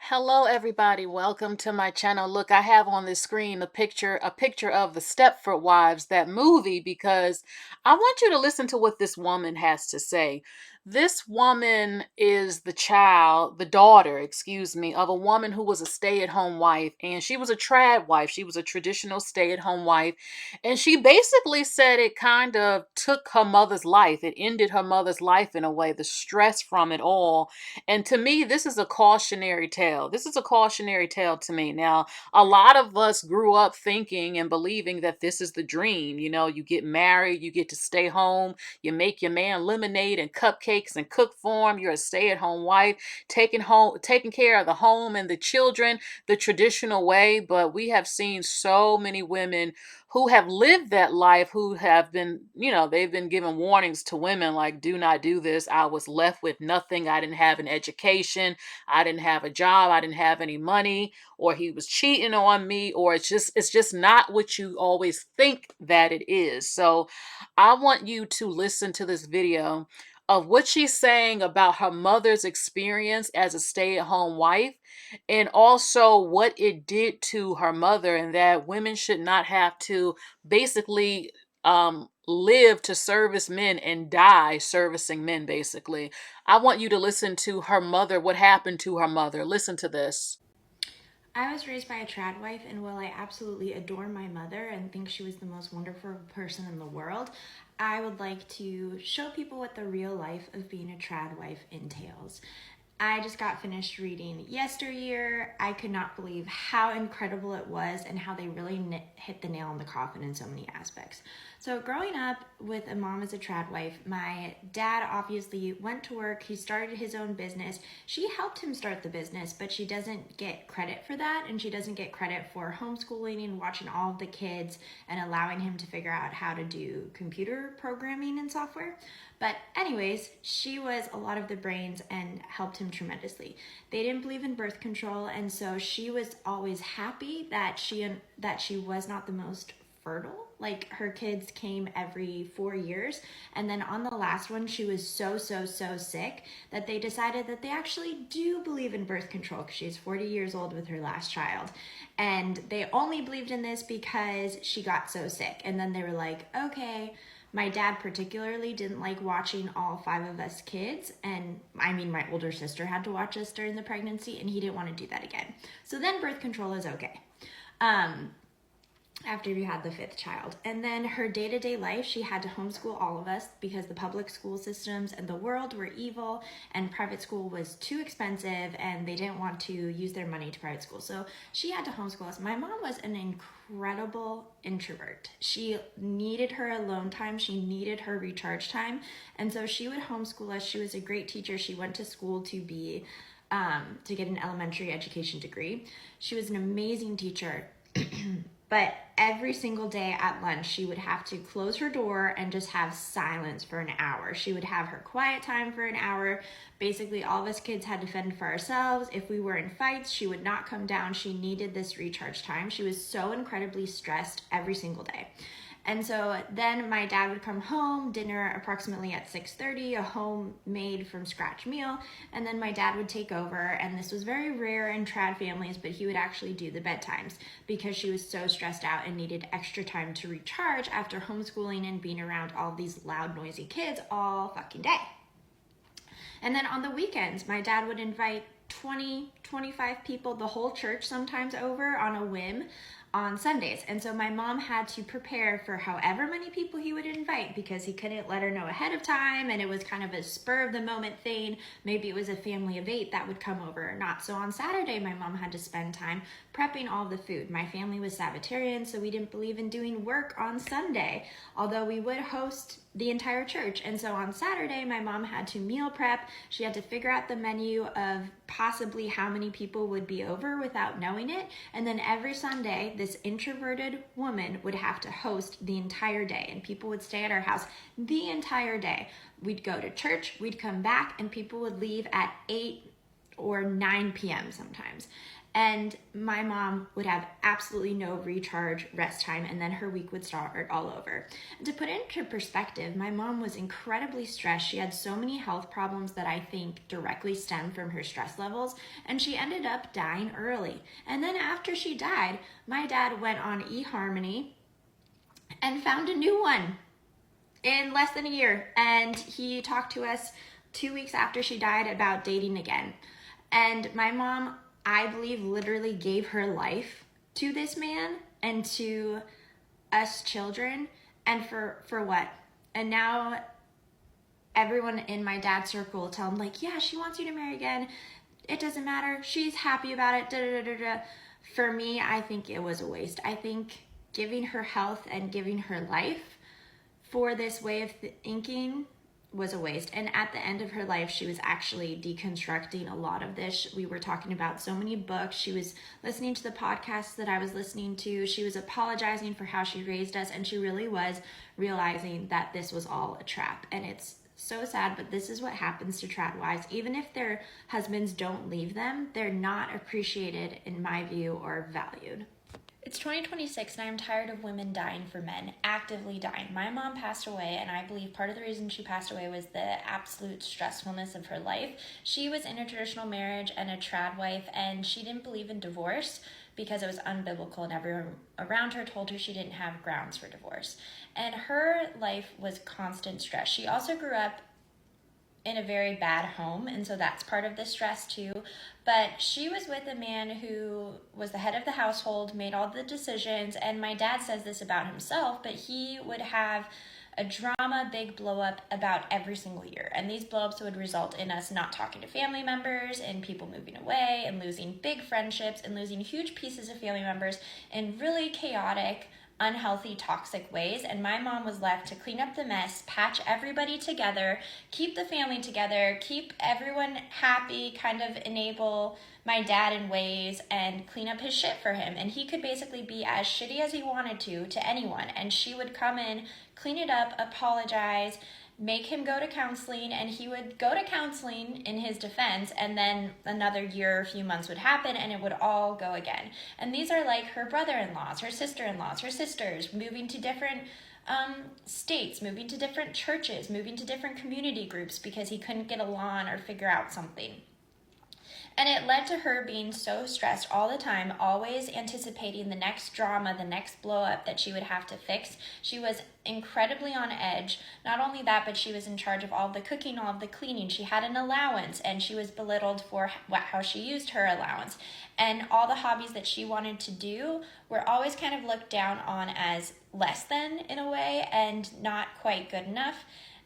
Hello everybody, welcome to my channel. Look, I have on this screen a picture of the Stepford Wives, that movie, because I want you to listen to what this woman has to say. This woman is the daughter, excuse me, of a woman who was a stay-at-home wife, and she was a trad wife. She was a traditional stay-at-home wife, and she basically said it kind of took her mother's life. It ended her mother's life in a way, the stress from it all. And to me, this is a cautionary tale. This is a cautionary tale to me. Now, a lot of us grew up thinking and believing that this is the dream. You know, you get married, you get to stay home, you make your man lemonade and cupcakes and cook for him. You're a stay-at-home wife, taking care of the home and the children the traditional way. But we have seen so many women who have lived that life, who have been, they've been given warnings to women like, do not do this. I was left with nothing. I didn't have an education. I didn't have a job. I didn't have any money, or he was cheating on me, or it's just not what you always think that it is. So I want you to listen to this video of what she's saying about her mother's experience as a stay-at-home wife, and also what it did to her mother, and that women should not have to basically live to service men and die servicing men, basically. I want you to listen to her mother, what happened to her mother. Listen to this. I was raised by a trad wife, and while I absolutely adore my mother and think she was the most wonderful person in the world, I would like to show people what the real life of being a trad wife entails. I just got finished reading Yesteryear. I could not believe how incredible it was and how they really hit the nail on the coffin in so many aspects. So, growing up with a mom as a trad wife, my dad obviously went to work. He started his own business. She helped him start the business, but she doesn't get credit for that, and she doesn't get credit for homeschooling and watching all of the kids and allowing him to figure out how to do computer programming and software. But anyways, she was a lot of the brains and helped him tremendously. They didn't believe in birth control, and so she was always happy that she was not the most fertile. Like, her kids came every 4 years, and then on the last one she was so sick that they decided that they actually do believe in birth control, because she's 40 years old with her last child, and they only believed in this because she got so sick. And then they were like, okay. My dad particularly didn't like watching all five of us kids, and I mean, my older sister had to watch us during the pregnancy, and he didn't want to do that again. So then birth control is okay. Um, After you had the fifth child. And then her day-to-day life, she had to homeschool all of us because the public school systems and the world were evil, and private school was too expensive, and they didn't want to use their money to private school. So she had to homeschool us. My mom was an incredible introvert. She needed her alone time. She needed her recharge time. And so she would homeschool us. She was a great teacher. She went to school to get an elementary education degree. She was an amazing teacher. But every single day at lunch, she would have to close her door and just have silence for an hour. She would have her quiet time for an hour. Basically, all of us kids had to fend for ourselves. If we were in fights, she would not come down. She needed this recharge time. She was so incredibly stressed every single day. And so then my dad would come home, dinner approximately at 6:30, a homemade from scratch meal, and then my dad would take over. And this was very rare in trad families, but he would actually do the bedtimes because she was so stressed out and needed extra time to recharge after homeschooling and being around all these loud, noisy kids all fucking day. And then on the weekends, my dad would invite 20, 25 people, the whole church sometimes, over on a whim on Sundays. And so my mom had to prepare for however many people he would invite, because he couldn't let her know ahead of time, and it was kind of a spur of the moment thing. Maybe it was a family of 8 that would come over or not. So on Saturday, my mom had to spend time prepping all the food. My family was Sabbatarian, so we didn't believe in doing work on Sunday, although we would host the entire church. And so on Saturday, my mom had to meal prep. She had to figure out the menu of possibly how many people would be over without knowing it. And then every Sunday, this introverted woman would have to host the entire day, and people would stay at our house the entire day. We'd go to church, we'd come back, and people would leave at 8 or 9 p.m. sometimes. And my mom would have absolutely no recharge rest time, and then her week would start all over. And to put it into perspective, my mom was incredibly stressed. She had so many health problems that I think directly stem from her stress levels, and she ended up dying early. And then after she died, my dad went on eHarmony and found a new one in less than a year. And he talked to us 2 weeks after she died about dating again. And my mom, I believe, literally gave her life to this man and to us children. And for what? And now everyone in my dad's circle will tell him, like, yeah, she wants you to marry again. It doesn't matter. She's happy about it. Da, da, da, da, da. For me, I think it was a waste. I think giving her health and giving her life for this way of thinking was a waste. And at the end of her life, she was actually deconstructing a lot of this. We were talking about so many books. She was listening to the podcasts that I was listening to. She was apologizing for how she raised us, and she really was realizing that this was all a trap. And it's so sad, but this is what happens to trad wives. Even if their husbands don't leave them, they're not appreciated, in my view, or valued. It's 2026 and I'm tired of women dying for men, actively dying. My mom passed away, and I believe part of the reason she passed away was the absolute stressfulness of her life. She was in a traditional marriage and a trad wife, and she didn't believe in divorce because it was unbiblical, and everyone around her told her she didn't have grounds for divorce. And her life was constant stress. She also grew up in a very bad home, and so that's part of the stress too. But she was with a man who was the head of the household, made all the decisions, and my dad says this about himself, but he would have a drama big blow up about every single year, and these blow ups would result in us not talking to family members and people moving away and losing big friendships and losing huge pieces of family members in really chaotic, unhealthy, toxic ways. And my mom was left to clean up the mess, patch everybody together, keep the family together, keep everyone happy, kind of enable my dad in ways, and clean up his shit for him. And he could basically be as shitty as he wanted to anyone, and she would come in, clean it up, apologize, make him go to counseling, and he would go to counseling in his defense, and then another year, a few months would happen, and it would all go again. And these are like her brother-in-laws, her sister-in-laws, her sisters, moving to different states, moving to different churches, moving to different community groups because he couldn't get along or figure out something. And it led to her being so stressed all the time, always anticipating the next drama, the next blow up that she would have to fix. She was incredibly on edge. Not only that, but she was in charge of all of the cooking, all of the cleaning. She had an allowance, and she was belittled for how she used her allowance. And all the hobbies that she wanted to do were always kind of looked down on as less than, in a way, and not quite good enough.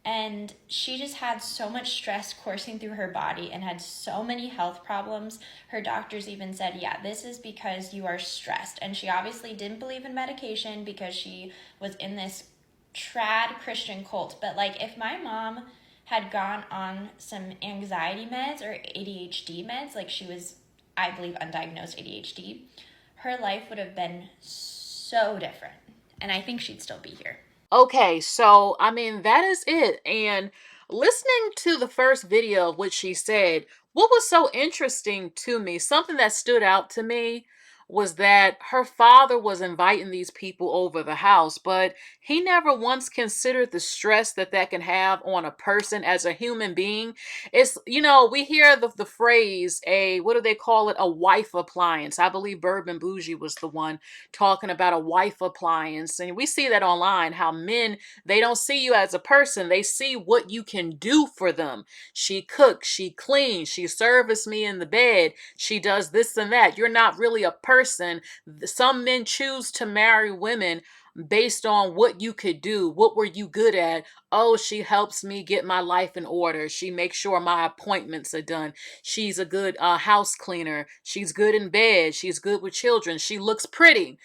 And she just had so much stress coursing through her body and had so many health problems. Her doctors even said, yeah, this is because you are stressed. And she obviously didn't believe in medication because she was in this trad Christian cult. But like, if my mom had gone on some anxiety meds or ADHD meds, like she was, I believe, undiagnosed ADHD, her life would have been so different. And I think she'd still be here. Okay, so I mean, that is it. And listening to the first video of what she said, what was so interesting to me, something that stood out to me, was that her father was inviting these people over the house, but he never once considered the stress that that can have on a person as a human being. It's, we hear the phrase, what do they call it? A wife appliance. I believe Bourbon Bougie was the one talking about a wife appliance. And we see that online, how men, they don't see you as a person. They see what you can do for them. She cooks, she cleans, she services me in the bed, she does this and that. You're not really a person. Some men choose to marry women based on what you could do. What were you good at? Oh, she helps me get my life in order. She makes sure my appointments are done. She's a good house cleaner. She's good in bed. She's good with children. She looks pretty.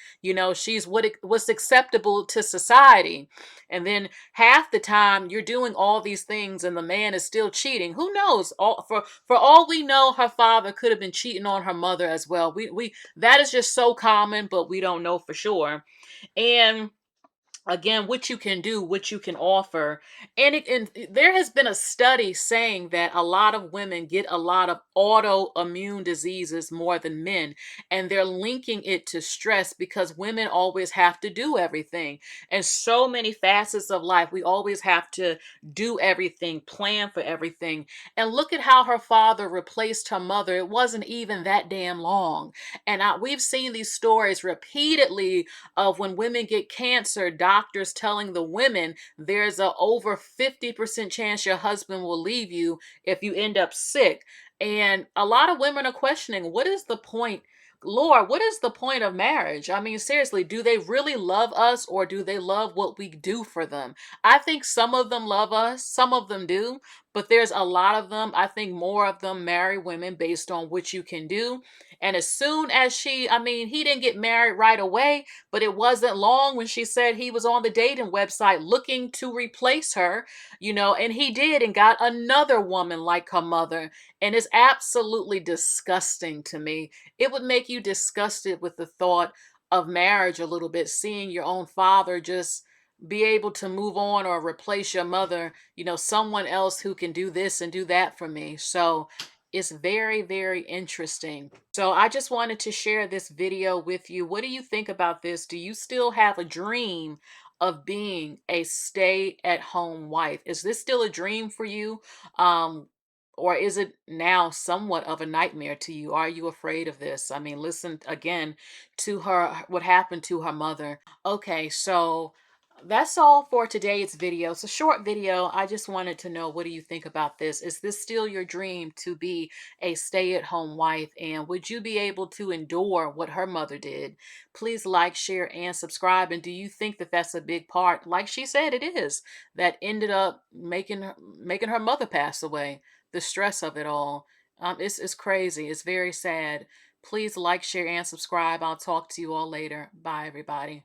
She's what's acceptable to society. And then half the time you're doing all these things and the man is still cheating. Who knows? For all we know, her father could have been cheating on her mother as well. We that is just so common, but we don't know for sure. And again, what you can do, what you can offer. And there has been a study saying that a lot of women get a lot of autoimmune diseases more than men, and they're linking it to stress because women always have to do everything. And so many facets of life, we always have to do everything, plan for everything. And look at how her father replaced her mother. It wasn't even that damn long. And we've seen these stories repeatedly of when women get cancer, doctors telling the women there's a over 50% chance your husband will leave you if you end up sick. And a lot of women are questioning, what is the point? Lord, what is the point of marriage? I mean, seriously, do they really love us or do they love what we do for them? I think some of them love us, some of them do, but there's a lot of them. I think more of them marry women based on what you can do. And as soon as I mean, he didn't get married right away, but it wasn't long when she said he was on the dating website looking to replace her, and he did and got another woman like her mother. And it's absolutely disgusting to me. It would make you disgusted with the thought of marriage a little bit, seeing your own father just be able to move on or replace your mother, someone else who can do this and do that for me. So it's very, very interesting. So I just wanted to share this video with you. What do you think about this? Do you still have a dream of being a stay-at-home wife? Is this still a dream for you? Um, or is it now somewhat of a nightmare to you? Are you afraid of this? I mean, listen again to what happened to her mother. Okay, so that's all for today's video. It's a short video. I just wanted to know, what do you think about this? Is this still your dream to be a stay-at-home wife? And would you be able to endure what her mother did? Please like, share, and subscribe. And do you think that that's a big part, like she said it is, that ended up making her mother pass away? The stress of it all. It's crazy. It's very sad. Please like, share, and subscribe. I'll talk to you all later. Bye, everybody.